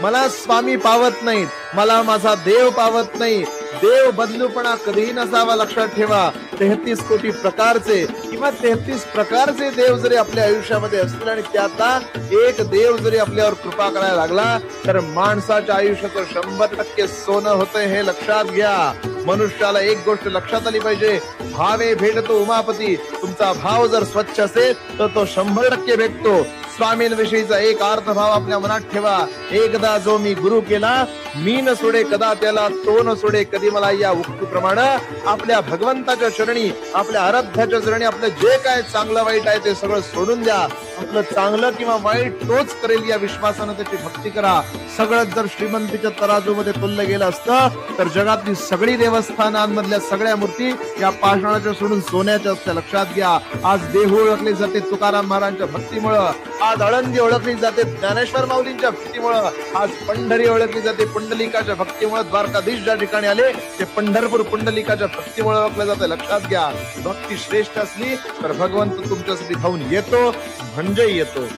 मला स्वामी पावत नाहीत, मला माझा देव पावत नाही. देव बदलूपणा कधीही नसावा, लक्षात ठेवा. 33 कोटी प्रकारचे किंवा 33 प्रकारचे देव जरी आपल्या आयुष्यामध्ये असतील आणि त्यातला एक देव जरी आपल्यावर कृपा करायला लागला तर माणसाच्या आयुष्याचं 100% सोनं होतंय, हे लक्षात घ्या. मनुष्याला एक गोष्ट लक्षात आली पाहिजे, भावे भेटतो उमापती. तुमचा भाव जर स्वच्छ असेल तर तो 100% भेटतो. स्वामींविषयीचा एक अर्थभाव आपल्या मनात ठेवा. एकदा जो मी गुरु केला, मी न सोडे कदा त्याला, तो न सोडे कधी मला. या उक्तीप्रमाणे आपल्या भगवंताच्या चरणी, आपल्या आराध्याच्या चरणी आपलं जे काय चांगलं वाईट आहे ते सगळं सोडून द्या. आपलं चांगलं किंवा वाईट तोच करेल या विश्वासानं त्याची भक्ती करा. सगळं जर श्रीमंतीच्या तराजूमध्ये तुललं गेलं असतं तर जगातली सगळी देवस्थानांमधल्या सगळ्या मूर्ती या पाषाणाच्या सोडून सोन्याच्या असत्या, लक्षात घ्या. आज देहू ओळखले जाते तुकाराम महाराजांच्या भक्तीमुळं, आज आळंदी ओळखली जाते ज्ञानेश्वर माऊलींच्या भक्तीमुळं, आज पंढरी ओळखली जाते पुंडलिकाच्या भक्तीमुळे. द्वारकाधीश ज्या ठिकाणी आले ते पंढरपूर पुंडलिकाच्या भक्तीमुळे ओळखलं जाते, लक्षात घ्या. भक्ती श्रेष्ठ असली तर भगवंत तुमच्यासाठी धावून येतो म्हणजे येतो.